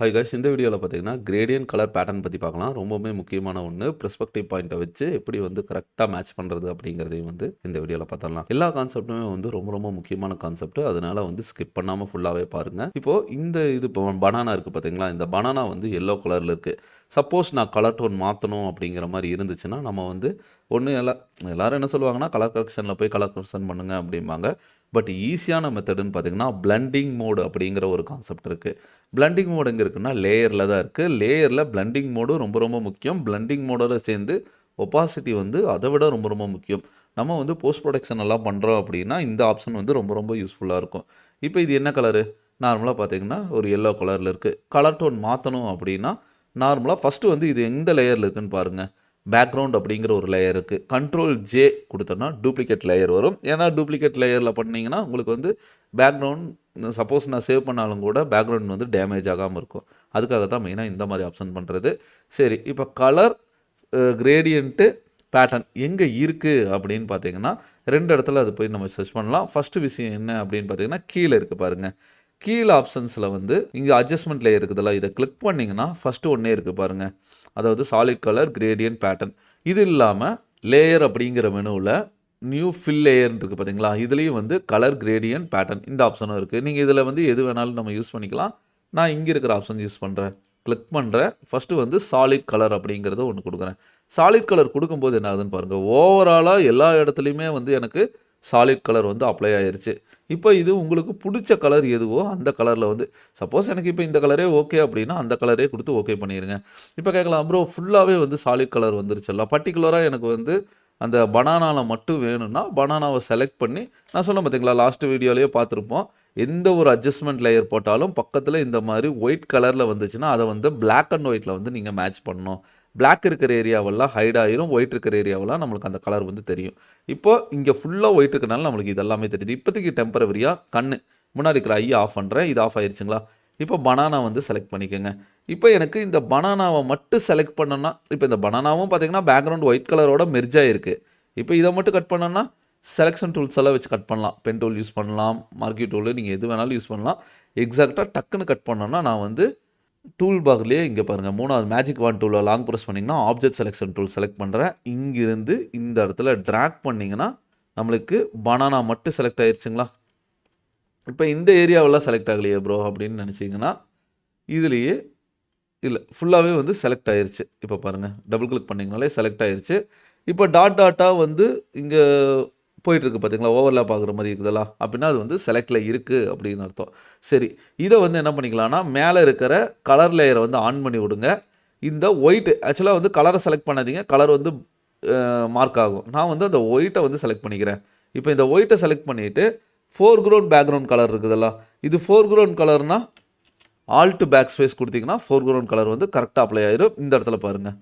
Hi guys, இந்த வீடியோவில் பார்த்தீங்கன்னா கிரேடியன்ட் கலர் பேட்டர்ன் பற்றி பார்க்கலாம். ரொம்பவுமே முக்கியமான ஒன்று. பெர்ஸ்பெக்டிவ் பாயிண்ட்டை வச்சு எப்படி வந்து கரெக்டாக மேட்ச் பண்ணுறது அப்படிங்கிறதையும் வந்து இந்த வீடியோவில் பார்த்துடலாம். எல்லா கான்செப்ட்டுமே வந்து ரொம்ப ரொம்ப முக்கியமான கான்செப்ட். அதனால வந்து ஸ்கிப் பண்ணாமல் ஃபுல்லாகவே பாருங்கள். இப்போது இது இப்போ பனானா இருக்குது பார்த்தீங்களா, இந்த பனானா வந்து எல்லோ கலரில் இருக்குது. சப்போஸ் நான் கலர் டோன் மாற்றணும் அப்படிங்கிற மாதிரி இருந்துச்சுன்னா நம்ம வந்து எல்லாரும் என்ன சொல்லுவாங்கன்னா கலர் கரெக்ஷனில் போய் கலர் கரெக்ஷன் பண்ணுங்க அப்படிம்பாங்க. பட் ஈஸியான மெத்தடுன்னு பார்த்தீங்கன்னா பிளண்டிங் மோடு அப்படிங்கிற ஒரு கான்செப்ட் இருக்குது. பிளண்டிங் மோடு எங்கே இருக்குன்னா லேயரில் தான் இருக்குது. லேயரில் பிளண்டிங் மோடு ரொம்ப ரொம்ப முக்கியம். பிளண்டிங் மோடோட சேர்ந்து ஒப்பாசிட்டி வந்து அதை விட ரொம்ப ரொம்ப முக்கியம். நம்ம வந்து போஸ்ட் ப்ரொடக்ஷன் எல்லாம் பண்ணுறோம் அப்படின்னா இந்த ஆப்ஷன் வந்து ரொம்ப ரொம்ப யூஸ்ஃபுல்லாக இருக்கும். இப்போ இது என்ன கலரு? நார்மலாக பார்த்தீங்கன்னா ஒரு எல்லோ கலரில் இருக்குது. கலர் டோன் மாற்றணும் அப்படின்னா நார்மலாக ஃபஸ்ட்டு வந்து இது எந்த லேயரில் இருக்குதுன்னு பாருங்கள். பேக்ரவுண்ட் அப்படிங்கிற ஒரு லேயர் இருக்குது. கண்ட்ரோல் ஜே கொடுத்தோன்னா டூப்ளிகேட் லேயர் வரும். ஏன்னா டூப்ளிகேட் லேயரில் பண்ணிங்கன்னா உங்களுக்கு வந்து பேக்ரவுண்ட் சப்போஸ் நான் சேவ் பண்ணாலும் கூட பேக்ரவுண்ட் வந்து டேமேஜ் ஆகாமல் இருக்கும். அதுக்காக தான் மெயினாக இந்த மாதிரி ஆப்ஷன் பண்ணுறது. சரி, இப்போ கலர் கிரேடியன்ட்டு பேட்டர்ன் எங்கே இருக்குது அப்படின்னு பார்த்தீங்கன்னா 2 இடத்துல அது போய் நம்ம சர்ச் பண்ணலாம். ஃபஸ்ட்டு விஷயம் என்ன அப்படின்னு பார்த்தீங்கன்னா கீழே இருக்குது பாருங்கள். கீழே ஆப்ஷன்ஸில் வந்து இங்கே அட்ஜஸ்ட்மெண்ட் லேயர் இருக்குதுல்ல, இதை கிளிக் பண்ணிங்கன்னா ஃபஸ்ட்டு ஒன்றே இருக்குது பாருங்கள். அதாவது சாலிட் கலர் கிரேடியன்ட் பேட்டர்ன். இது இல்லாமல் லேயர் அப்படிங்கிற மெனுவில் நியூ ஃபில் லேயர்னு இருக்குது பார்த்தீங்களா, இதுலேயும் வந்து கலர் கிரேடியன்ட் பேட்டர்ன் இந்த ஆப்ஷனும் இருக்குது. நீங்கள் இதில் வந்து எது வேணாலும் நம்ம யூஸ் பண்ணிக்கலாம். நான் இங்கே இருக்கிற ஆப்ஷன் யூஸ் பண்ணுறேன். கிளிக் பண்ணுறேன். ஃபஸ்ட்டு வந்து சாலிட் கலர் அப்படிங்கிறத ஒன்று கொடுக்குறேன். சாலிட் கலர் கொடுக்கும்போது என்ன ஆகுதுன்னு பாருங்கள். ஓவராலாக எல்லா இடத்துலையுமே வந்து எனக்கு சாலிட் கலர் வந்து அப்ளை ஆயிருச்சு. இப்போ இது உங்களுக்கு பிடிச்ச கலர் எதுவோ அந்த கலரில் வந்து சப்போஸ் எனக்கு இப்போ இந்த கலரே ஓகே அப்படின்னா அந்த கலரே கொடுத்து ஓகே பண்ணிடுங்க. இப்போ கேட்கலாம், ப்ரோ ஃபுல்லாகவே வந்து சாலிட் கலர் வந்துருச்சுல்ல, பர்டிகுலராக எனக்கு வந்து அந்த பனானாவில் மட்டும் வேணும்னா பனானாவை செலக்ட் பண்ணி நான் சொன்னேன் பார்த்தீங்களா, லாஸ்ட் வீடியோலேயே பார்த்துருப்போம். எந்த ஒரு அட்ஜஸ்ட்மெண்ட் லேயர் போட்டாலும் பக்கத்தில் இந்த மாதிரி ஒயிட் கலரில் வந்துச்சுன்னா அதை வந்து பிளாக் அண்ட் ஒயிட்டில் வந்து நீங்கள் மேட்ச் பண்ணணும். பிளாக் இருக்கிற ஏரியாவெல்லாம் ஹைட் ஆயிரும், ஒயிட் இருக்கிற ஏரியாவெல்லாம் நம்மளுக்கு அந்த கலர் வந்து தெரியும். இப்போ இங்கே ஃபுல்லாக ஒயிட் இருக்கனால நம்மளுக்கு இதெல்லாமே தெரியுது. இப்போதைக்கு டெம்பரவரியாக முன்னாடி இருக்கிற ஐ ஆஃப் பண்ணுறேன். இது ஆஃப் ஆயிடுச்சுங்களா? இப்போ பனானா வந்து செலக்ட் பண்ணிக்கோங்க. இப்போ எனக்கு இந்த பனானாவை மட்டும் செலக்ட் பண்ணோன்னா, இப்போ இந்த பனானாவும் பார்த்தீங்கன்னா பேக்ரவுண்ட் ஒயிட் கலரோட மெர்ஜ் ஆகிருக்கு. இப்போ இதை மட்டும் கட் பண்ணோன்னா செலெக்ஷன் டூல்ஸ் எல்லாம் வச்சு கட் பண்ணலாம். பென் டூல் யூஸ் பண்ணலாம், மார்க்கி டூல், நீங்கள் எது வேணாலும் யூஸ் பண்ணலாம். எக்ஸாக்டாக டக்குன்னு கட் பண்ணோன்னா நான் வந்து டூல் பாக்லேயே இங்கே பாருங்கள் 3வது மேஜிக் வான் டூலை லாங் ப்ரெஸ் பண்ணிங்கன்னா ஆப்ஜெக்ட் செலெக்ஷன் டூல் செலக்ட் பண்ணுறேன். இங்கிருந்து இந்த இடத்துல ட்ராக் பண்ணிங்கன்னா நம்மளுக்கு பனானா மட்டும் செலக்ட் ஆயிடுச்சுங்களா? இப்போ இந்த ஏரியாவெல்லாம் செலக்ட் ஆகலையே ப்ரோ அப்படின்னு நினச்சிங்கன்னா இதுலேயே இல்லை, ஃபுல்லாகவே வந்து செலக்ட் ஆயிடுச்சு. இப்போ பாருங்கள், டபுள் கிளிக் பண்ணிங்கனாலே செலக்ட் ஆயிடுச்சு. இப்போ டாட்டாக வந்து இங்கே போயிட்டுருக்கு பார்த்தீங்களா, ஓவர்லேப் ஆகுற மாதிரி இருக்குதுல்ல, அப்படின்னா அது வந்து செலக்டில் இருக்குது அப்படின்னு அர்த்தம். சரி, இதை வந்து என்ன பண்ணிக்கலாம்னா மேலே இருக்கிற கலர் லேயரை வந்து ஆன் பண்ணி விடுங்க. இந்த ஒயிட்டு ஆக்சுவலாக வந்து கலரை செலக்ட் பண்ணாதீங்க, கலர் வந்து மார்க் ஆகும். நான் வந்து அந்த ஒயிட்டை வந்து செலக்ட் பண்ணிக்கிறேன். இப்போ இந்த ஒயிட்டை செலக்ட் பண்ணிவிட்டு ஃபோர்க்ரவுண்ட் பேக்ரவுண்ட் கலர் இருக்குதுல்ல, இது ஃபோர்க்ரவுண்ட் கலர்னால் ஆல்ட் பேக் ஸ்பேஸ் கொடுத்தீங்கன்னா ஃபோர்க்ரவுண்ட் கலர் வந்து கரெக்டாக அப்ளை ஆயிரும். இந்த இடத்துல பாருங்கள்,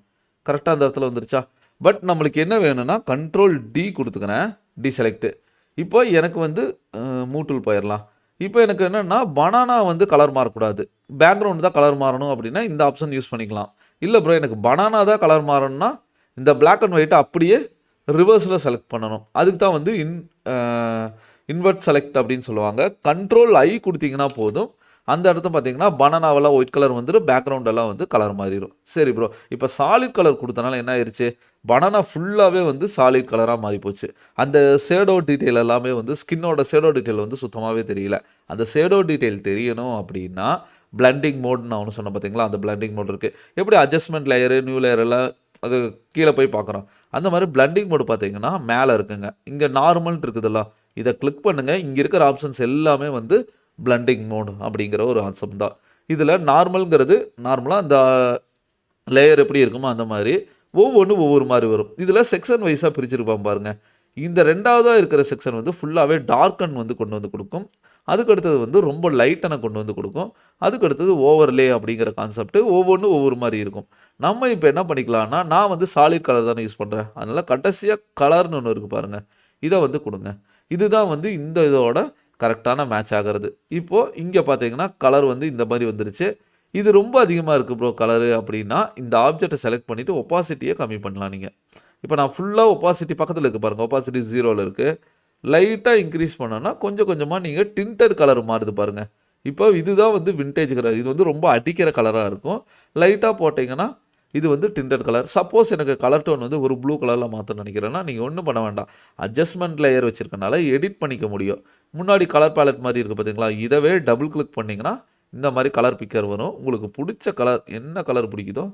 கரெக்டாக அந்த இடத்துல வந்துருச்சா? பட் நம்மளுக்கு என்ன வேணும்னா கண்ட்ரோல் டி கொடுத்துக்கிறேன், டி செலக்ட். இப்போ எனக்கு வந்து மூட்டூல் போயிடலாம். இப்போ எனக்கு என்னென்னா பனானா வந்து கலர் மாறக்கூடாது, பேக்ரவுண்ட் தான் கலர் மாறணும் அப்படின்னா இந்த ஆப்ஷன் யூஸ் பண்ணிக்கலாம். இல்லை ப்ரோ எனக்கு பனானா தான் கலர் மாறணும்னா இந்த பிளாக் அண்ட் ஒயிட்டை அப்படியே ரிவர்ஸில் செலக்ட் பண்ணணும். அதுக்கு தான் வந்து இன்வெர்ட் செலக்ட் அப்படின்னு சொல்லுவாங்க. கண்ட்ரோல் ஐ கொடுத்தீங்கன்னா போதும், அந்த இடத்த பார்த்தீங்கன்னா பனானாவெல்லாம் ஒயிட் கலர் வந்துடும், பேக்ரவுண்டெல்லாம் வந்து கலர் மாறிடும். சரி ப்ரோ, இப்போ சாலிட் கலர் கொடுத்தனால என்ன ஆயிடுச்சு, பனானா ஃபுல்லாகவே வந்து சாலிட் கலராக மாறி போச்சு. அந்த ஷேடோ டீட்டெயில் எல்லாமே வந்து ஸ்கின்னோட ஷேடோ டீட்டெயில் வந்து சுத்தமாகவே தெரியல. அந்த ஷேடோ டீட்டெயில் தெரியணும் அப்படின்னா பிளண்டிங் மோட் நான் ஒன்று சொன்னேன் பார்த்தீங்களா, அந்த பிளண்டிங் மோட் இருக்குது. எப்படி அட்ஜஸ்ட்மெண்ட் லேயரு நியூ லேயர் எல்லாம் அது கீழே போய் பார்க்குறோம், அந்த மாதிரி பிளண்டிங் மோடு பார்த்தீங்கன்னா மேலே இருக்குங்க. இங்கே நார்மல் இருக்குதுல்ல, இதை கிளிக் பண்ணுங்கள். இங்கே இருக்கிற ஆப்ஷன்ஸ் எல்லாமே வந்து பிளண்டிங் மோட் அப்படிங்கிற ஒரு ஆப்ஷன் தான். இதில் நார்மல்ங்கிறது நார்மலாக அந்த லேயர் எப்படி இருக்குமோ அந்த மாதிரி ஒவ்வொன்றும் ஒவ்வொரு மாதிரி வரும். இதில் செக்ஷன் வைஸாக பிரிச்சிருப்பான் பாருங்கள். இந்த 2வதாக இருக்கிற செக்ஷன் வந்து ஃபுல்லாகவே டார்க்கன் வந்து கொண்டு வந்து கொடுக்கும். அதுக்கு அடுத்தது வந்து ரொம்ப லைட்டனை கொண்டு வந்து கொடுக்கும். அதுக்கு அடுத்தது ஓவர்லே அப்படிங்கிற கான்செப்ட் ஒவ்வொன்றும் ஒவ்வொரு மாதிரி இருக்கும். நம்ம இப்போ என்ன பண்ணிக்கலாம்னா நான் வந்து சாலிட் கலர் தானே யூஸ் பண்ணுறேன், அதனால் கடைசியாக கலர்னு ஒன்று இருக்குது பாருங்கள், இதை வந்து கொடுங்க. இதுதான் வந்து இந்த இதோட கரெக்டான மேட்ச் ஆகிறது. இப்போது இங்கே பார்த்தீங்கன்னா கலர் வந்து இந்த மாதிரி வந்துருச்சு. இது ரொம்ப அதிகமாக இருக்குது ப்ரோ கலரு அப்படின்னா இந்த ஆப்ஜெக்டை செலக்ட் பண்ணிவிட்டு ஒப்பாசிட்டியை கம்மி பண்ணலாம் நீங்கள். இப்போ நான் ஃபுல்லாக ஒப்பாசிட்டி பக்கத்தில் இருக்குது பாருங்கள், ஒப்பாசிட்டி 0ல் இருக்குது. லைட்டாக இன்க்ரீஸ் பண்ணோன்னா கொஞ்சம் கொஞ்சமாக நீங்கள் டிண்டட் கலர் மாறுது பாருங்கள். இப்போ இதுதான் வந்து விண்டேஜ் கலர். இது வந்து ரொம்ப அடிக்கிற கலராக இருக்கும். லைட்டாக போட்டிங்கன்னா இது வந்து டிண்டட் கலர். சப்போஸ் எனக்கு கலர் டோன் வந்து ஒரு ப்ளூ கலரில் மாற்றணும்னு நினைக்கிறேன்னா நீங்கள் ஒன்றும் பண்ண வேண்டாம். அட்ஜஸ்ட்மெண்ட் லேயர் வச்சுருக்கனால எடிட் பண்ணிக்க முடியும். முன்னாடி கலர் பேலட் மாதிரி இருக்குது பார்த்தீங்களா, இதவே டபுள் கிளிக் பண்ணிங்கன்னா இந்த மாதிரி கலர் பிக்கர் வரும். உங்களுக்கு பிடிச்ச கலர் என்ன கலர் பிடிக்குதோ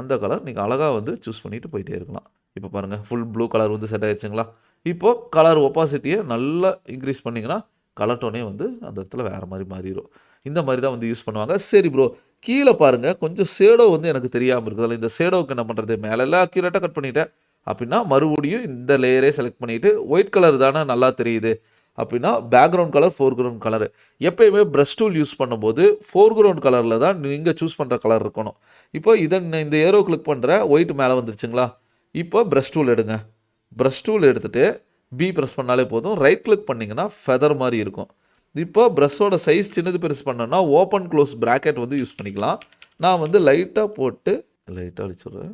அந்த கலர் நீங்கள் அழகாக வந்து சூஸ் பண்ணிவிட்டு போயிட்டே இருக்கலாம். இப்போ பாருங்கள் ஃபுல் ப்ளூ கலர் வந்து செட் ஆகிடுச்சுங்களா. இப்போது கலர் ஒப்பாசிட்டியை நல்லா இன்க்ரீஸ் பண்ணிங்கன்னா கலர் டோனே வந்து அந்த இடத்துல வேறு மாதிரி மாறிடும். இந்த மாதிரி தான் வந்து யூஸ் பண்ணுவாங்க. சரி ப்ரோ, கீழே பாருங்கள் கொஞ்சம் ஷேடோ வந்து எனக்கு தெரியாமல் இருக்குதுல்ல, இந்த ஷேடோவுக்கு என்ன பண்ணுறது? மேலெல்லாம் அக்யூரேட்டாக கட் பண்ணிட்டேன் அப்படின்னா மறுபடியும் இந்த லேயரே செலக்ட் பண்ணிவிட்டு ஒயிட் கலர் தானே நல்லா தெரியுது அப்படின்னா பேக்ரவுண்ட் கலர் ஃபோர்க்ரவுண்ட் கலரு. எப்போயுமே ப்ரஷ் டூல் யூஸ் பண்ணும்போது ஃபோர்க்ரவுண்ட் கலரில் தான் நீங்கள் சூஸ் பண்ணுற கலர் இருக்கணும். இப்போ இந்த ஏரோ கிளிக் பண்ணுற ஒயிட் மேலே வந்துருச்சுங்களா. இப்போ ப்ரஷ் டூல் எடுங்க. ப்ரஷ் டூல் எடுத்துகிட்டு பி ப்ரெஸ் பண்ணாலே போதும். ரைட் கிளிக் பண்ணிங்கன்னா ஃபெதர் மாதிரி இருக்கும். இப்போ ப்ரஷ்ஷோட சைஸ் சின்னது பெருசு பண்ணோன்னா ஓப்பன் க்ளோஸ் ப்ராக்கெட் வந்து யூஸ் பண்ணிக்கலாம். நான் வந்து லைட்டாக போட்டு லைட்டாக அழிச்சுட்றேன்.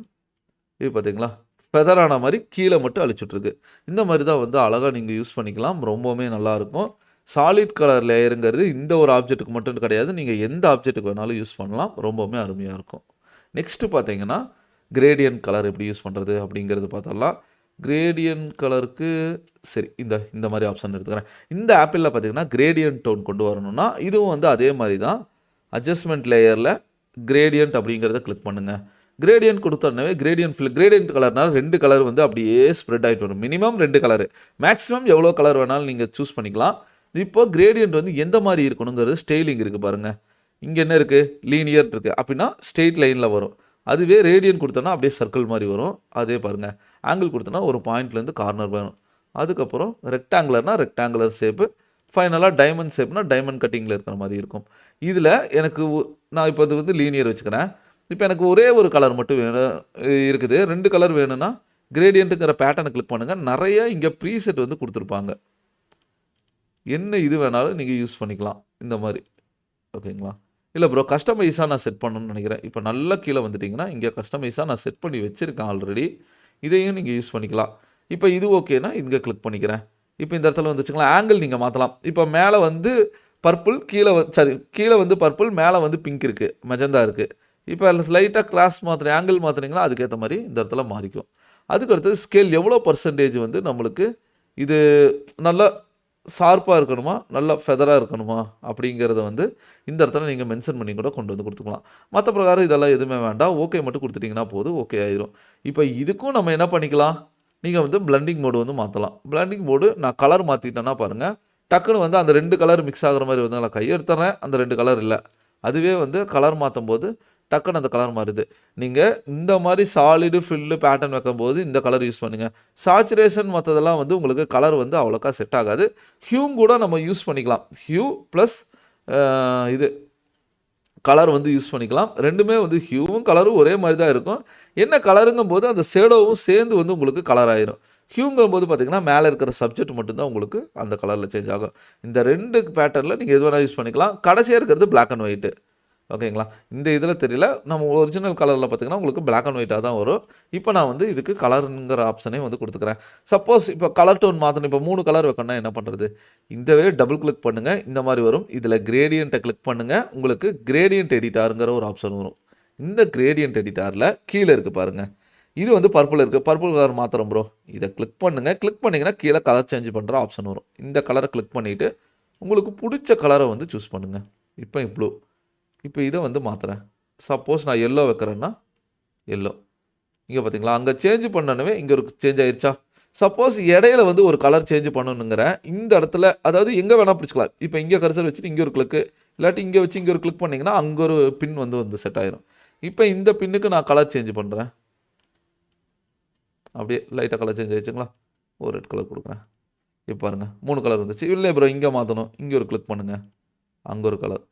இது பார்த்தீங்களா ஃபெதரான மாதிரி கீழே மட்டும் அழிச்சுட்ருக்கு. இந்த மாதிரி தான் வந்து அழகாக நீங்கள் யூஸ் பண்ணிக்கலாம். ரொம்பவுமே நல்லாயிருக்கும். சாலிட் கலர் லேயருங்கிறது இந்த ஒரு ஆப்ஜெக்ட்டுக்கு மட்டும் கிடையாது, நீங்கள் எந்த ஆப்ஜெக்ட்டுக்கு வேணாலும் யூஸ் பண்ணலாம். ரொம்பவுமே அருமையாக இருக்கும். நெக்ஸ்ட்டு பார்த்தீங்கன்னா கிரேடியன்ட் கலர் எப்படி யூஸ் பண்ணுறது அப்படிங்கிறது பார்த்தலாம். கிரேடியன்ட் கலருக்கு சரி இந்த மாதிரி ஆப்ஷன் எடுத்துக்கிறேன். இந்த ஆப்பிளில் பார்த்தீங்கன்னா கிரேடியன்ட் டோன் கொண்டு வரணும்னா இதுவும் வந்து அதே மாதிரி தான். அட்ஜஸ்ட்மெண்ட் லேயரில் கிரேடியன்ட் அப்படிங்கிறத கிளிக் பண்ணுங்கள். கிரேடியன்ட் கொடுத்தோடனே கிரேடியன்ட் கலர்னால் 2 கலர் வந்து அப்படியே ஸ்ப்ரெட் ஆகிட்டு வரும். மினிமம் 2 கலரு, மேக்ஸிமம் எவ்வளோ கலர் வேணாலும் நீங்கள் சூஸ் பண்ணிக்கலாம். இப்போ கிரேடியன்ட் வந்து எந்த மாதிரி இருக்கணுங்கிறது ஸ்டைலிங் இருக்குது பாருங்கள். இங்கே என்ன இருக்குது, லீனியர் இருக்குது அப்படின்னா ஸ்ட்ரெயிட் லைனில் வரும். அதுவே ரேடியன் கொடுத்தோன்னா அப்படியே சர்க்கிள் மாதிரி வரும். அதே பாருங்கள் ஆங்கிள் கொடுத்தோன்னா ஒரு பாயிண்ட்லேருந்து கார்னர் வரும். அதுக்கப்புறம் ரெக்டாங்குலர்னால் ரெக்டாங்குலர் ஷேப்பு, ஃபைனலாக டைமண்ட் ஷேப்னா டைமண்ட் கட்டிங்கில் இருக்கிற மாதிரி இருக்கும். இதில் எனக்கு நான் இப்போ இது வந்து லீனியர் வச்சுக்கிறேன். இப்போ எனக்கு ஒரே ஒரு கலர் மட்டும் வேணும் இருக்குது. 2 கலர் வேணும்னா கிரேடியன்ட்டுங்கிற பேட்டர்னை கிளிக் பண்ணுங்கள். நிறைய இங்கே ப்ரீசெட் வந்து கொடுத்துருப்பாங்க. என்ன இது வேணாலும் நீங்கள் யூஸ் பண்ணிக்கலாம் இந்த மாதிரி. ஓகேங்களா. இல்லை ப்ரோ கஸ்டமைஸாக நான் செட் பண்ணணும்னு நினைக்கிறேன். இப்போ நல்லா கீழே வந்துட்டிங்கன்னா இங்கே கஸ்டமைஸாக நான் செட் பண்ணி வச்சுருக்கேன் ஆல்ரெடி. இதையும் நீங்கள் யூஸ் பண்ணிக்கலாம். இப்போ இது ஓகேனா இங்கே கிளிக் பண்ணிக்கிறேன். இப்போ இந்த இடத்துல வந்துச்சுங்களா ஆங்கிள் நீங்கள் மாற்றலாம். இப்போ மேலே வந்து பர்பிள், கீழே வந்து பர்பிள், மேலே வந்து பிங்க் இருக்குது, மெஜந்தா இருக்குது. இப்போ லைட்டாக கிளாஸ் ஆங்கிள் மாற்றுறீங்களா அதுக்கேற்ற மாதிரி இந்த இடத்துல மாறிக்கும். அதுக்கடுத்தது ஸ்கேல் எவ்வளோ பர்சன்டேஜ் வந்து நம்மளுக்கு இது நல்லா ஷார்ப்பாக இருக்கணுமா நல்லா ஃபெதராக இருக்கணுமா அப்படிங்கிறத வந்து இந்த இடத்துல நீங்கள் மென்ஷன் பண்ணி கூட கொண்டு வந்து கொடுத்துக்கலாம். மற்ற பிரகாரம் இதெல்லாம் எதுவுமே வேண்டாம். ஓகே மட்டும் கொடுத்துட்டிங்கன்னா போதும், ஓகே ஆயிரும். இப்போ இதுக்கும் நம்ம என்ன பண்ணிக்கலாம், நீங்கள் வந்து பிளண்டிங் மோடு வந்து மாற்றலாம். பிளண்டிங் மோடு நான் கலர் மாற்றிட்டேன்னா பாருங்கள் டக்குன்னு வந்து அந்த 2 கலர் மிக்ஸ் ஆகிற மாதிரி வந்து நான் கையெடுத்துறேன். அந்த 2 கலர் இல்லை, அதுவே வந்து கலர் மாற்றும் போது டக்குன்னு அந்த கலர் மாறுது. நீங்கள் இந்த மாதிரி சாலிடு ஃபில்லு பேட்டர்ன் வைக்கும்போது இந்த கலர் யூஸ் பண்ணுங்கள். சாச்சுரேஷன் மற்றதெல்லாம் வந்து உங்களுக்கு கலர் வந்து அவ்வளோக்கா செட் ஆகாது. ஹியூம் கூட நம்ம யூஸ் பண்ணிக்கலாம். ஹியூ ப்ளஸ் இது கலர் வந்து யூஸ் பண்ணிக்கலாம். ரெண்டுமே வந்து ஹியூவும் கலரும் ஒரே மாதிரி தான் இருக்கும். என்ன கலருங்கும் போது அந்த ஷேடோவும் சேர்ந்து வந்து உங்களுக்கு கலர் ஆயிரும். ஹியூங்கும் போது பார்த்திங்கன்னா மேலே இருக்கிற சப்ஜெக்ட் மட்டும்தான் உங்களுக்கு அந்த கலரில் சேஞ்ச் ஆகும். இந்த 2 பேட்டர்னில் நீங்கள் எது வேணால் யூஸ் பண்ணிக்கலாம். கடைசியாக இருக்கிறது பிளாக் அண்ட் ஒயிட்டு. ஓகேங்களா. இந்த இதில் தெரியல, நம்ம ஒரிஜினல் கலரில் பார்த்திங்கன்னா உங்களுக்கு பிளாக் அண்ட் ஒயிட்டாக தான் வரும். இப்போ நான் வந்து இதுக்கு கலருங்கிற ஆப்ஷனே வந்து கொடுத்துக்கிறேன். சப்போஸ் இப்போ கலர் டோன் மாற்றணும், இப்போ 3 கலர் வைக்கணும்னா என்ன பண்ணுறது, இந்தவே டபுள் கிளிக் பண்ணுங்கள், இந்த மாதிரி வரும். இதில் கிரேடியண்ட்டை கிளிக் பண்ணுங்கள், உங்களுக்கு கிரேடியண்ட் எடிட்டாருங்கிற ஒரு ஆப்ஷன் வரும். இந்த கிரேடியண்ட் எடிட்டாரில் கீழே இருக்குது பாருங்கள், இது வந்து பர்பிள் இருக்குது, பர்பிள் கலர் மாத்திரம் ப்ரோ, இதை கிளிக் பண்ணுங்கள். கிளிக் பண்ணிங்கன்னா கீழே கலர் சேஞ்ச் பண்ணுற ஆப்ஷன் வரும். இந்த கலரை கிளிக் பண்ணிவிட்டு உங்களுக்கு பிடிச்ச கலரை வந்து சூஸ் பண்ணுங்கள். இப்போ ப்ளூ, இப்போ இதை வந்து மாற்றுறேன். சப்போஸ் நான் எல்லோ வைக்கிறேன்னா எல்லோ, இங்கே பார்த்தீங்களா அங்கே சேஞ்ச் பண்ணனவே இங்கே ஒரு சேஞ்ச் ஆயிடுச்சா. சப்போஸ் இடையில வந்து ஒரு கலர் சேஞ்ச் பண்ணணுங்கிறேன் இந்த இடத்துல, அதாவது எங்கே வேணால் பிடிச்சிக்கலாம். இப்போ இங்கே கர்சர் வச்சுட்டு இங்கே ஒரு கிளிக்கு, இல்லாட்டி இங்கே வச்சு இங்கே ஒரு கிளிக் பண்ணிங்கன்னா அங்கே ஒரு பின் வந்து செட் ஆயிரும். இப்போ இந்த பின்னுக்கு நான் கலர் சேஞ்ச் பண்ணுறேன். அப்படியே லைட்டாக கலர் சேஞ்ச் ஆயிடுச்சுங்களா, ஒரு ரெட் கலர் கொடுக்குறேன். இப்போ பாருங்கள் 3 கலர் வந்துச்சு. இல்லை ப்ரோ இங்கே மாற்றணும், இங்கே ஒரு கிளிக் பண்ணுங்கள், அங்கே ஒரு கலர்,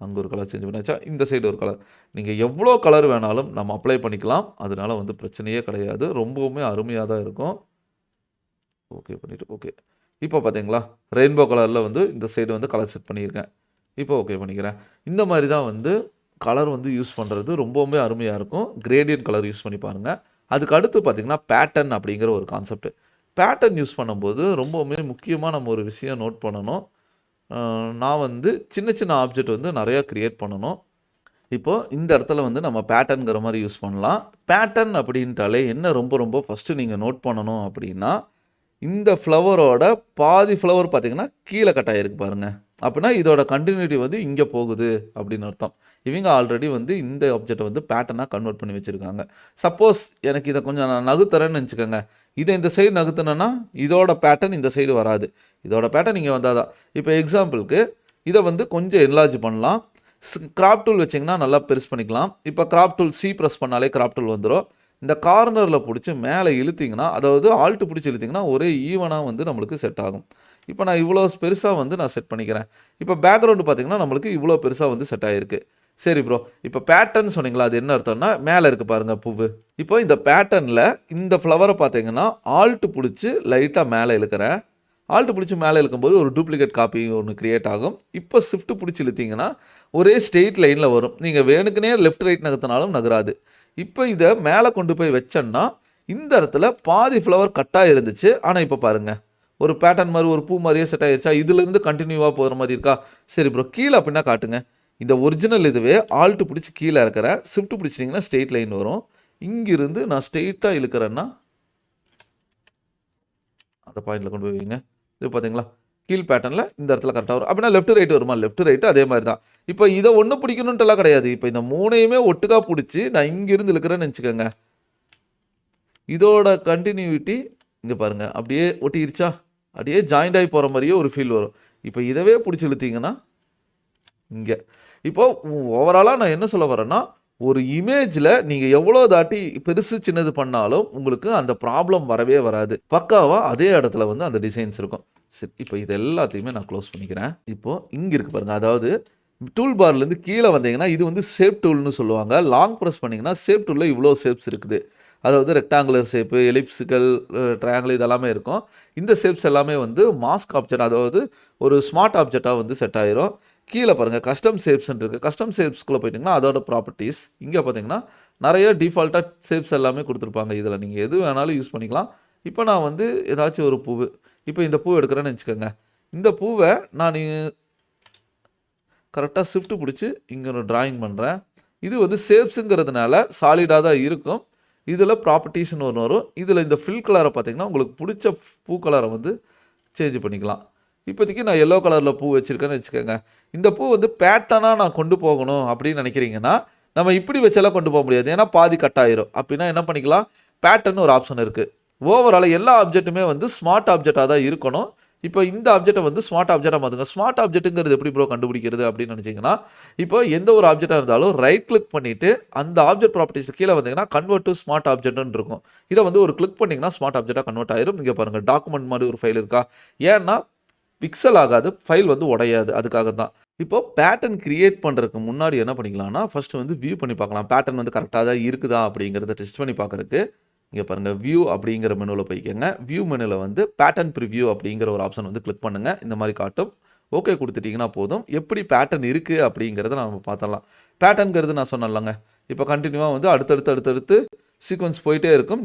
அங்கே ஒரு கலர் சேஞ்ச் பண்ணியாச்சா. இந்த சைடு ஒரு கலர், நீங்கள் எவ்வளோ கலர் வேணாலும் நம்ம அப்ளை பண்ணிக்கலாம். அதனால் வந்து பிரச்சனையே கிடையாது, ரொம்பவுமே அருமையாக தான் இருக்கும். ஓகே பண்ணிவிட்டு ஓகே. இப்போ பார்த்தீங்களா ரெயின்போ கலரில் வந்து இந்த சைடு வந்து கலர் செட் பண்ணியிருக்கேன். இப்போ ஓகே பண்ணிக்கிறேன். இந்த மாதிரி தான் வந்து கலர் வந்து யூஸ் பண்ணுறது ரொம்பவுமே அருமையாக இருக்கும். கிரேடியன்ட் கலர் யூஸ் பண்ணி பாருங்கள். அதுக்கு அடுத்து பார்த்திங்கன்னா பேட்டர்ன் அப்படிங்கிற ஒரு கான்செப்ட். பேட்டர்ன் யூஸ் பண்ணும்போது ரொம்பவுமே முக்கியமாக நம்ம ஒரு விஷயம் நோட் பண்ணணும். நான் வந்து சின்ன சின்ன ஆப்ஜெக்ட் வந்து நிறையா க்ரியேட் பண்ணணும். இப்போது இந்த இடத்துல வந்து நம்ம பேட்டர்ன்கிற மாதிரி யூஸ் பண்ணலாம். பேட்டர்ன் அப்படின்ட்டாலே என்ன ரொம்ப ரொம்ப ஃபஸ்ட்டு நீங்கள் நோட் பண்ணணும் அப்படின்னா, இந்த ஃப்ளவரோட பாதி ஃப்ளவர் பார்த்தீங்கன்னா கீழே கட் ஆகிருக்கு பாருங்கள். அப்படின்னா இதோட கண்டினியூட்டி வந்து இங்கே போகுது அப்படின்னு அர்த்தம். இவங்க ஆல்ரெடி வந்து இந்த ஆப்ஜெக்டை வந்து பேட்டர்னாக கன்வெர்ட் பண்ணி வச்சுருக்காங்க. சப்போஸ் எனக்கு இதை கொஞ்சம் நான் நகுத்துறேன்னு வச்சுக்கோங்க. இதை இந்த சைடு நகுத்துனேன்னா இதோட பேட்டர்ன் இந்த சைடு வராது. இதோட பேட்டர்ன் இங்கே வந்தால் தான். இப்போ எக்ஸாம்பிளுக்கு இதை வந்து கொஞ்சம் என்லார்ஜ் பண்ணலாம். கிராப் டூல் வச்சிங்கன்னா நல்லா பெருசு பண்ணிக்கலாம். இப்போ கிராப் டூல் சி ப்ரெஸ் பண்ணாலே கிராப் டூல் வந்துடும். இந்த கார்னரில் பிடிச்சி மேலே இழுத்திங்கன்னா, அதாவது ஆல்ட்டு பிடிச்சி இழுத்திங்கன்னா ஒரே ஈவனாக வந்து நம்மளுக்கு செட் ஆகும். இப்போ நான் இவ்வளோ பெருசாக வந்து நான் செட் பண்ணிக்கிறேன். இப்போ பேக்ரவுண்டு பார்த்திங்கன்னா நம்மளுக்கு இவ்வளோ பெருசாக வந்து செட் ஆகிருக்கு. சரி ப்ரோ, இப்போ பேட்டர்ன் சொன்னீங்களா, அது என்ன அர்த்தம்னா மேலே இருக்குது பாருங்கள் பூவு. இப்போ இந்த பேட்டர்னில் இந்த ஃப்ளவரை பார்த்தீங்கன்னா ஆல்ட்டு பிடிச்சி லைட்டாக மேலே இழுக்கிறேன். ஆல்ட்டு பிடிச்சி மேலே இழுக்கும்போது ஒரு டூப்ளிகேட் காப்பி ஒன்று க்ரியேட் ஆகும். இப்போ ஷிஃப்ட்டு பிடிச்சி இழுத்திங்கன்னா ஒரே ஸ்ட்ரெயிட் லைனில் வரும். நீங்கள் வேணுக்குனே லெஃப்ட் ரைட் நகர்த்தினாலும் நகராது. இப்போ இதை மேலே கொண்டு போய் வச்சோன்னா இந்த இடத்துல பாதி ஃப்ளவர் கட்டாக இருந்துச்சு. ஆனால் இப்போ பாருங்கள் ஒரு பேட்டர்ன் மாதிரி ஒரு பூ மாதிரியே செட் ஆகிடுச்சா. இதுலேருந்து கண்டினியூவாக போகிற மாதிரி இருக்கா. சரி ப்ரோ, கீழே அப்படின்னா காட்டுங்க. இந்த ஒரிஜினல் இதுவே ஆல்ட்டு பிடிச்சி கீழே இருக்கிறேன். ஷிஃப்ட் பிடிச்சிட்டிங்கன்னா ஸ்ட்ரெயிட் லைன் வரும். இங்கிருந்து நான் ஸ்ட்ரெயிட்டாக இழுக்கிறேன்னா அந்த பாயிண்டில் கொண்டு போய் வைங்க. இது பார்த்தீங்களா, கீழ் பேட்டர்னில் இந்த இடத்துல கரெக்டாக வரும். அப்படின்னா லெஃப்ட் ரைட்டு வருமா, லெஃப்ட் ரைட்டு அதே மாதிரி தான். இப்போ இதை ஒன்று பிடிக்கணுன்ட்டுலாம் கிடையாது. இப்போ இந்த மூணையுமே ஒட்டுக்காக பிடிச்சி நான் இங்கிருந்து இழுக்கிறேன்னு வச்சுக்கோங்க. இதோட கண்டினியூட்டி இங்கே பாருங்கள் அப்படியே ஒட்டிடுச்சா, அப்படியே ஜாயிண்ட் ஆகி போகிற மாதிரியே ஒரு ஃபீல் வரும். இப்போ இதவே பிடிச்சி இழுத்திங்கன்னா இங்கே. இப்போது ஓவராலாக நான் என்ன சொல்ல வரேன்னா, ஒரு இமேஜில் நீங்கள் எவ்வளோ தாட்டி பெருசு சின்னது பண்ணாலும் உங்களுக்கு அந்த ப்ராப்ளம் வரவே வராது. பக்காவாக அதே இடத்துல வந்து அந்த டிசைன்ஸ் இருக்கும். சரி, இப்போ இது எல்லாத்தையுமே நான் க்ளோஸ் பண்ணிக்கிறேன். இப்போது இங்கே இருக்குது பாருங்கள், அதாவது டூல் பார்லேருந்து கீழே வந்தீங்கன்னா இது வந்து ஷேப் டூல்னு சொல்லுவாங்க. லாங் ப்ரெஸ் பண்ணிங்கன்னா ஷேப் டூலில் இவ்வளோ ஷேப்ஸ் இருக்குது. அதாவது ரெக்டாங்குலர் ஷேப்பு, எலிப்ஸிக்கல், ட்ரையாங்கிள் இதெல்லாமே இருக்கும். இந்த ஷேப்ஸ் எல்லாமே வந்து மாஸ்க் ஆப்ஜெக்ட், அதாவது ஒரு ஸ்மார்ட் ஆப்ஜெக்டாக வந்து செட் ஆயிரும். கீழே பாருங்கள் கஸ்டம் ஷேப்ஸ்ன்னு இருக்குது. கஸ்டம் ஷேப்ஸ்குள்ளே போயிட்டிங்கன்னா அதோட ப்ராப்பர்ட்டிஸ் இங்கே பார்த்தீங்கன்னா நிறைய டிஃபால்ட்டாக ஷேப்ஸ் எல்லாமே கொடுத்துருப்பாங்க. இதில் நீங்கள் எது வேணாலும் யூஸ் பண்ணிக்கலாம். இப்போ நான் வந்து ஏதாச்சும் ஒரு பூவு, இப்போ இந்த பூ எடுக்கிறேன்னு வச்சுக்கோங்க. இந்த பூவை நான் கரெக்டாக ஷிஃப்ட்டு பிடிச்சி இங்கே ஒரு ட்ராயிங் பண்ணுறேன். இது வந்து ஷேப்ஸுங்கிறதுனால சாலிடாக தான் இருக்கும். இதில் ப்ராப்பர்ட்டிஸ்னு ஒன்று வரும். இதில் இந்த ஃபில் கலரை பார்த்திங்கன்னா உங்களுக்கு பிடிச்ச பூ கலரை வந்து சேஞ்ச் பண்ணிக்கலாம். இப்போதைக்கு நான் எல்லோ கலரில் பூ வச்சுருக்கேன்னு வச்சுக்கோங்க. இந்த பூ வந்து பேட்டர்னாக நான் கொண்டு போகணும் அப்படின்னு நினைக்கிறீங்கன்னா நம்ம இப்படி வச்செல்லாம் கொண்டு போக முடியாது. ஏன்னா பாதி கட் ஆயிரும். அப்படின்னா என்ன பண்ணிக்கலாம், பேட்டர்ன் ஒரு ஆப்ஷன் இருக்குது. ஓவரால் எல்லா ஆப்ஜெக்ட்டுமே வந்து ஸ்மார்ட் ஆப்ஜெக்டாக தான் இருக்கணும். இப்போ இந்த ஆப்ஜெக்ட்டை வந்து ஸ்மார்ட் ஆப்ஜெக்டாக மாற்றுங்க. ஸ்மார்ட் ஆப்ஜெக்ட்டுங்கிறது எப்படி ப்ரோ கண்டுபிடிக்கிறது அப்படின்னு நினச்சிங்கன்னா, இப்போ எந்த ஒரு ஆப்ஜெக்டாக இருந்தாலும் ரைட் கிளிக் பண்ணிவிட்டு அந்த ஆப்ஜெக்ட் ப்ராப்பர்ட்டிஸ் கீழே வந்தீங்கன்னா கன்வெர்ட் டு ஸ்மார்ட் ஆப்ஜெக்ட்னு இருக்கும். இதை வந்து ஒரு கிளிக் பண்ணிங்கன்னா ஸ்மார்ட் ஆப்ஜெக்டாக கன்வெர்ட் ஆயிரும். இங்கே பாருங்கள் டாக்குமெண்ட் மாதிரி ஒரு ஃபைல் இருக்கா, ஏன்னா பிக்சல் ஆகாது, ஃபைல் வந்து உடையாது, அதுக்காக தான். இப்போ பேட்டர்ன் கிரியேட் பண்ணுறதுக்கு முன்னாடி என்ன பண்ணிக்கலாம்னா ஃபஸ்ட்டு வந்து வியூ பண்ணி பார்க்கலாம். பேட்டர்ன் வந்து கரெக்டாக தான் இருக்குதா அப்படிங்கிறத டெஸ்ட் பண்ணி பார்க்குறதுக்கு இங்கே பாருங்கள் வியூ அப்படிங்கிற மெனுவில் போய்க்கோங்க. வியூ மெனுவில் வந்து பேட்டர்ன் ப்ரிவ்யூ அப்படிங்கிற ஒரு ஆப்ஷன் வந்து கிளிக் பண்ணுங்கள். இந்த மாதிரி காட்டும். ஓகே கொடுத்துட்டிங்கன்னா போதும். எப்படி பேட்டர்ன் இருக்குது அப்படிங்கிறத நம்ம பார்த்தலாம். பேட்டர்னுங்கிறது நான் சொன்னேன்லங்க, இப்போ கண்டினியூவாக வந்து அடுத்தடுத்து சீக்வன்ஸ் போயிட்டே இருக்கும்.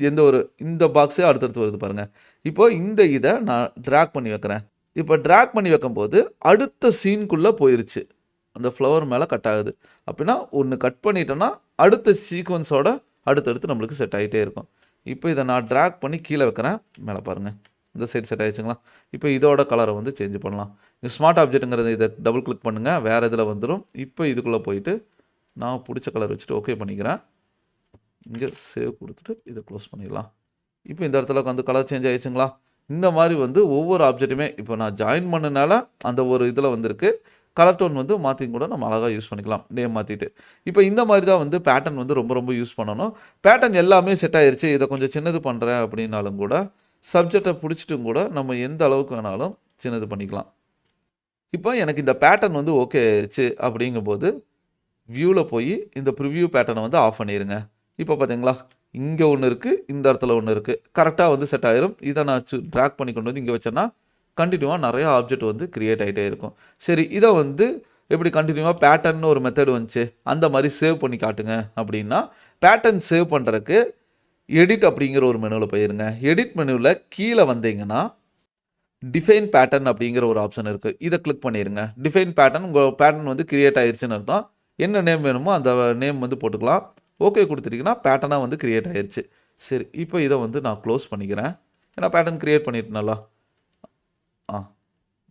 இந்த பாக்ஸே அடுத்தடுத்து வருது பாருங்கள். இப்போது இந்த இதை நான் ட்ராக் பண்ணி வைக்கிறேன். இப்போ ட்ராக் பண்ணி வைக்கும்போது அடுத்த சீனுக்குள்ளே போயிருச்சு. அந்த ஃப்ளவர் மேலே கட் ஆகுது. அப்படின்னா ஒன்று கட் பண்ணிட்டோன்னா அடுத்த சீக்வன்ஸோட அடுத்தடுத்து நம்மளுக்கு செட் ஆகிட்டே இருக்கும். இப்போ இதை நான் ட்ராக் பண்ணி கீழே வைக்கிறேன். மேலே பாருங்கள் இந்த சைடு செட் ஆகிடுச்சுங்களா. இப்போ இதோட கலரை வந்து சேஞ்ச் பண்ணலாம். இங்கே ஸ்மார்ட் ஆப்ஜெக்ட்டுங்கிறது இதை டபுள் கிளிக் பண்ணுங்கள், வேறு இதில் வந்துடும். இப்போ இதுக்குள்ளே போயிட்டு நான் பிடிச்ச கலர் வச்சுட்டு ஓகே பண்ணிக்கிறேன். இங்கே சேவ் கொடுத்துட்டு இதை க்ளோஸ் பண்ணிடலாம். இப்போ இந்த இடத்துல வந்து கலர் சேஞ்ச் ஆகிடுச்சுங்களா. இந்த மாதிரி வந்து ஒவ்வொரு ஆப்ஜெக்ட்டுமே இப்போ நான் ஜாயின் பண்ணனால அந்த ஒரு இதில் வந்துருக்கு. கலர் டோன் வந்து மாற்றி கூட நம்ம அழகாக யூஸ் பண்ணிக்கலாம், நேம் மாற்றிட்டு. இப்போ இந்த மாதிரி தான் வந்து பேட்டர்ன் வந்து ரொம்ப ரொம்ப யூஸ் பண்ணணும். பேட்டர்ன் எல்லாமே செட் ஆகிருச்சு, இதை கொஞ்சம் சின்னது பண்ணுறேன் அப்படின்னாலும் கூட சப்ஜெக்டை பிடிச்சிட்டும் கூட நம்ம எந்த அளவுக்கு வேணாலும் சின்னது பண்ணிக்கலாம். இப்போ எனக்கு இந்த பேட்டர்ன் வந்து ஓகே ஆயிடுச்சு அப்படிங்கும்போது வியூவில் போய் இந்த ப்ரிவ்யூ பேட்டர்னை வந்து ஆஃப் பண்ணிடுங்க. இப்போ பார்த்தீங்களா இங்கே ஒன்று இருக்குது, இந்த இடத்துல ஒன்று இருக்குது, கரெக்டாக வந்து செட் ஆயிரும். இதை நான் ட்ராக் பண்ணி கொண்டு வந்து இங்கே வச்சேன்னா கண்டினியூவாக நிறையா ஆப்ஜெக்ட் வந்து க்ரியேட் ஆகிட்டே இருக்கும். சரி, இதை வந்து எப்படி கண்டினியூவாக பேட்டர்ன் ஒரு மெத்தட் வந்துச்சு அந்த மாதிரி சேவ் பண்ணி காட்டுங்க அப்படின்னா, பேட்டர்ன் சேவ் பண்ணுறதுக்கு எடிட் அப்படிங்கிற ஒரு மெனுவில் போயிருங்க. எடிட் மெனுவில் கீழே வந்தீங்கன்னா டிஃபைன் பேட்டர்ன் அப்படிங்கிற ஒரு ஆப்ஷன் இருக்குது. இதை கிளிக் பண்ணிடுங்க. டிஃபைன் பேட்டர்ன் உங்கள் பேட்டர்ன் வந்து கிரியேட் ஆயிடுச்சுன்னு அர்த்தம். என்ன நேம் வேணுமோ அந்த நேம் வந்து போட்டுக்கலாம். ஓகே கொடுத்துட்டிங்கன்னா பேட்டர்னாக வந்து கிரியேட் ஆயிடுச்சு. சரி, இப்போ இதை வந்து நான் க்ளோஸ் பண்ணிக்கிறேன். ஏன்னா பேட்டர்ன் கிரியேட் பண்ணிட்டேனாலா.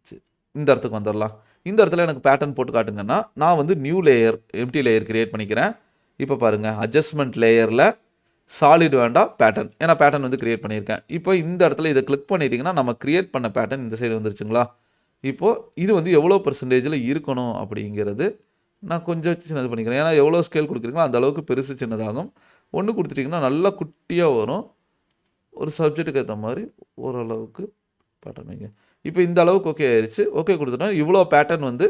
சரி, இந்த இடத்துக்கு வந்துடலாம். இந்த இடத்துல எனக்கு பேட்டர்ன் போட்டு காட்டுங்கன்னா நான் வந்து new layer empty layer create பண்ணிக்கிறேன். இப்போ பாருங்கள், அட்ஜஸ்ட்மெண்ட் லேயரில் சாலிட் வேண்டாம் பேட்டர்ன், ஏன்னா பேட்டர்ன் வந்து கிரியேட் பண்ணியிருக்கேன். இப்போ இந்த இடத்துல இதை கிளிக் பண்ணிட்டீங்கன்னா நம்ம கிரியேட் பண்ண பேட்டர்ன் இந்த சைடு வந்துருச்சுங்களா. இப்போது இது வந்து எவ்வளோ பர்சன்டேஜில் இருக்கணும் அப்படிங்கிறது நான் கொஞ்சம் சின்னது பண்ணிக்கிறேன். ஏன்னா எவ்வளோ ஸ்கேல் கொடுக்குறீங்களோ அந்த அளவுக்கு பெருசு சின்னதாகும். ஒன்று கொடுத்துட்டிங்கன்னா நல்லா குட்டியாக வரும். ஒரு சப்ஜெக்ட்டுக்கு ஏற்ற மாதிரி ஓரளவுக்கு பேட்டர்ன் வைங்க. இப்போ இந்த அளவுக்கு ஓகே ஆயிடுச்சு. ஓகே கொடுத்துட்டோம். இவ்வளோ பேட்டர்ன் வந்து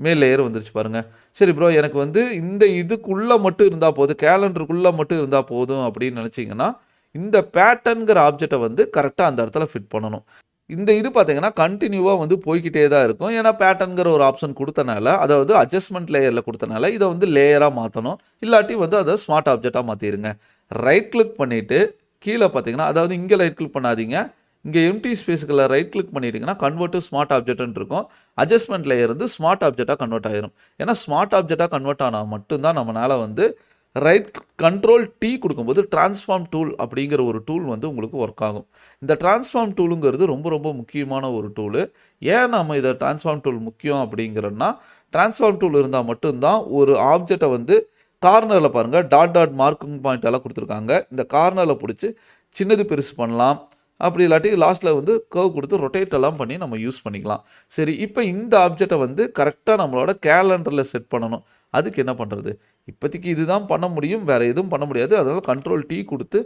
மேல் லேயர் வந்துருச்சு பாருங்கள். சரி ப்ரோ, எனக்கு வந்து இந்த இதுக்குள்ளே மட்டும் இருந்தால் போதும், கேலண்டருக்குள்ளே மட்டும் இருந்தால் போதும் அப்படின்னு நினச்சிங்கன்னா இந்த பேட்டர்னுங்கிற ஆப்ஜெக்டை வந்து கரெக்டாக அந்த இடத்துல ஃபிட் பண்ணணும். இந்த இது பார்த்தீங்கன்னா கண்டினியூவாக வந்து போய்கிட்டே தான் இருக்கும். ஏன்னா பேட்டர்னுங்கிற ஒரு ஆப்ஷன் கொடுத்தனால, அதாவது அட்ஜஸ்ட்மெண்ட் லேயரில் கொடுத்தனால இதை வந்து லேயராக மாற்றணும். இல்லாட்டி வந்து அதை ஸ்மார்ட் ஆப்ஜெக்டாக மாற்றிடுங்க. ரைட் கிளிக் பண்ணிவிட்டு கீழே பார்த்தீங்கன்னா, அதாவது இங்கே ரைட் கிளிக் பண்ணாதீங்க, இங்கே எம்டி ஸ்பேஸுக்குள்ள ரைட் கிளிக் பண்ணிட்டீங்கன்னா கன்வெர்ட் டு ஸ்மார்ட் ஆப்ஜெக்ட்னு இருக்கும். அட்ஜஸ்ட்மெண்ட் லேயர் வந்து ஸ்மார்ட் ஆப்ஜெக்டாக கன்வெர்ட் ஆயிரும். ஏன்னா ஸ்மார்ட் ஆப்ஜெக்டாக கன்வெர்ட் ஆனால் மட்டும்தான் நம்மளால் வந்து ரைட் கண்ட்ரோல் T கொடுக்கும்போது டிரான்ஸ்ஃபார்ம் டூல் அப்படிங்கிற ஒரு டூல் வந்து உங்களுக்கு ஒர்க் ஆகும். இந்த டிரான்ஸ்ஃபார்ம் டூலுங்கிறது ரொம்ப ரொம்ப முக்கியமான ஒரு டூலு. ஏன் நம்ம இதை டிரான்ஸ்ஃபார்ம் டூல் முக்கியம் அப்படிங்கிறன்னா, டிரான்ஸ்ஃபார்ம் டூல் இருந்தால் மட்டும்தான் ஒரு ஆப்ஜெக்டை வந்து கார்னரில் பாருங்கள் டாட் டாட் மார்க்கிங் பாயிண்ட் எல்லாம் கொடுத்துருக்காங்க. இந்த கார்னரில் பிடிச்சி சின்னது பெருசு பண்ணலாம். அப்படி இல்லாட்டி லாஸ்ட்டில் வந்து கர்வ் கொடுத்து ரொட்டேட் எல்லாம் பண்ணி நம்ம யூஸ் பண்ணிக்கலாம். சரி, இப்போ இந்த ஆப்ஜெக்டை வந்து கரெக்டாக நம்மளோட கேலண்டரில் செட் பண்ணணும். அதுக்கு என்ன பண்ணுறது? இப்போதைக்கு இதுதான் பண்ண முடியும், வேறு எதுவும் பண்ண முடியாது. அதனால் கண்ட்ரோல் T கொடுத்து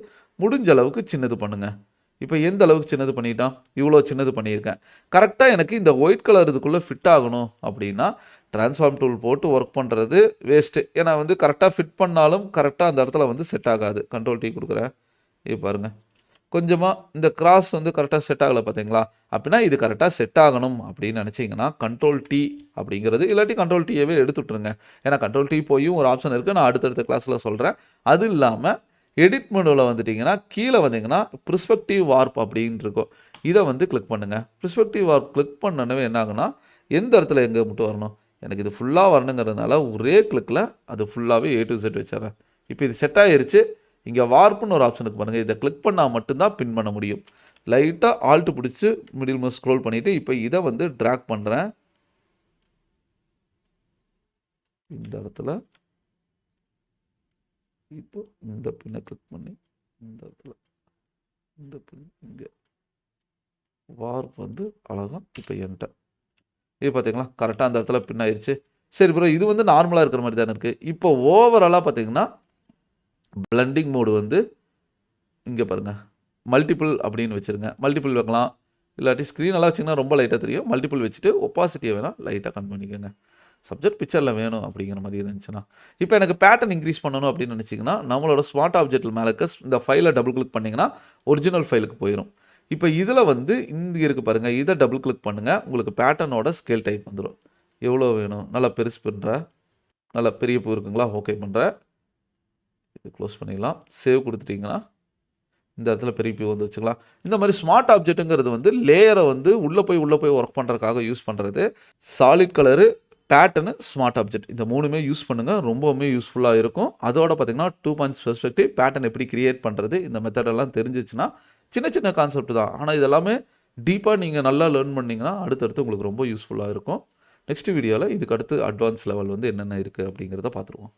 முடிஞ்ச அளவுக்கு சின்னது பண்ணுங்கள். இப்போ எந்த அளவுக்கு சின்னது பண்ணிட்டான்? இவ்வளோ சின்னது பண்ணியிருக்கேன். கரெக்டாக எனக்கு இந்த ஒயிட் கலர் இதுக்குள்ளே ஃபிட் ஆகணும் அப்படின்னா ட்ரான்ஸ்ஃபார்ம் டூல் போட்டு ஒர்க் பண்ணுறது வேஸ்ட்டு. ஏன்னா வந்து கரெக்டாக ஃபிட் பண்ணாலும் கரெக்டாக அந்த இடத்துல வந்து செட் ஆகாது. கண்ட்ரோல் T கொடுக்குறேன். இது பாருங்கள், கொஞ்சமாக இந்த கிராஸ் வந்து கரெக்டாக செட் ஆகலை பார்த்தீங்களா. அப்படின்னா இது கரெக்டாக செட் ஆகணும் அப்படின்னு நினச்சிங்கன்னா கண்ட்ரோல் T அப்படிங்கிறது, இல்லாட்டி கண்ட்ரோல் Tயவே எடுத்துட்ருங்க. ஏன்னா கண்ட்ரோல் T போயும் ஒரு ஆப்ஷன் இருக்குது, நான் அடுத்தடுத்த கிளாஸில் சொல்கிறேன். அது இல்லாமல் எடிட் மெனுவில் வந்துட்டிங்கன்னா கீழே வந்தீங்கன்னா ப்ரிஸ்பெக்டிவ் வார்ப் அப்படின்னு இருக்கும். இதை வந்து கிளிக் பண்ணுங்கள். ப்ரிஸ்பெக்டிவ் வார்ப் கிளிக் பண்ணனவே என்ன ஆகுனா, எந்த இடத்துல எங்கே மட்டும் வரணும், எனக்கு இது ஃபுல்லாக வரணுங்கிறதுனால ஒரே கிளிக்கில் அது ஃபுல்லாகவே A to Z வச்சிடறேன். இப்போ இது செட் ஆகிருச்சு. இங்கே வார்ப்புன்னு ஒரு ஆப்ஷனுக்கு பாருங்கள், இதை கிளிக் பண்ணால் மட்டும்தான் பின் பண்ண முடியும். லைட்டாக ஆல்ட்டு பிடிச்சி மிடில் மோஸ்ட் ஸ்க்ரோல் பண்ணிவிட்டு இப்போ இதை வந்து ட்ராக் பண்ணுறேன். இந்த இடத்துல இப்போ இந்த பின்னை கிளிக் பண்ணி இந்த இடத்துல இந்த பின் இங்கே வார்ப் வந்து அழகாக இப்போ என்கிட்ட இது பார்த்தீங்களா கரெக்டாக அந்த இடத்துல பின் ஆயிடுச்சு. சரி ப்ரோ, இது வந்து நார்மலாக இருக்கிற மாதிரி தானே இருக்குது. இப்போ ஓவராலாக பார்த்தீங்கன்னா பிளண்டிங் மோடு வந்து இங்கே பாருங்கள் மல்டிபிள் அப்படின்னு வச்சுருங்க. மல்டிபிள் வைக்கலாம், இல்லாட்டி ஸ்க்ரீனெல்லாம் வச்சிங்கன்னா ரொம்ப லைட்டாக தெரியும். மல்டிபிள் வச்சுட்டு ஒப்பாசிட்டியை வேணால் லைட்டாக கம்மி பண்ணிக்கோங்க. சப்ஜெக்ட் பிக்சரில் வேணும் அப்படிங்கிற மாதிரி இருந்துச்சுன்னா. இப்போ எனக்கு பேட்டர்ன் இன்க்ரீஸ் பண்ணணும் அப்படின்னு நினச்சிங்கன்னா நம்மளோட ஸ்மார்ட் ஆப்ஜெக்ட் மேலே இந்த ஃபைலை டபுள் கிளிக் பண்ணிங்கன்னா ஒரிஜினல் ஃபைலுக்கு போயிடும். இப்போ இதில் வந்து இந்த இருக்குது பாருங்கள், இதை டபுள் கிளிக் பண்ணுங்கள், உங்களுக்கு பேட்டர்னோட ஸ்கேல் டைப் வந்துடும். எவ்வளோ வேணும், நல்லா பெருசு பண்ணுறேன், நல்லா பெரிய பூ இருக்குங்களா, ஓகே பண்ணுறேன். இது க்ளோஸ் பண்ணிடலாம். சேவ் கொடுத்துட்டிங்கன்னா இந்த இடத்துல பெரிய பூ வந்து வச்சுக்கலாம். இந்த மாதிரி ஸ்மார்ட் ஆப்ஜெக்ட்டுங்கிறது வந்து லேயரை வந்து உள்ளே போய் ஒர்க் பண்ணுறதுக்காக யூஸ் பண்ணுறது. Solid colour, pattern, smart object இந்த மூணுமே யூஸ் பண்ணுங்கள், ரொம்பவுமே யூஸ்ஃபுல்லாக இருக்கும். அதோட பார்த்திங்கன்னா 2 பாயிண்ட்ஸ் பெர்ஸ்பெக்டிவ் பேட்டர்ன் எப்படி கிரியேட் பண்ணுறது, இந்த மெத்தடெல்லாம் தெரிஞ்சிச்சுன்னா சின்ன சின்ன கான்செப்ட் தான், ஆனால் இதெல்லாமே டீப்பாக நீங்கள் நல்லா லேர்ன் பண்ணிங்கன்னா அடுத்தடுத்து உங்களுக்கு ரொம்ப யூஸ்ஃபுல்லாக இருக்கும். நெக்ஸ்ட் வீடியோவில் இதுக்கு அடுத்து அட்வான்ஸ் லெவல் வந்து என்னென்ன இருக்குது அப்படிங்கிறத பார்த்துருவோம்.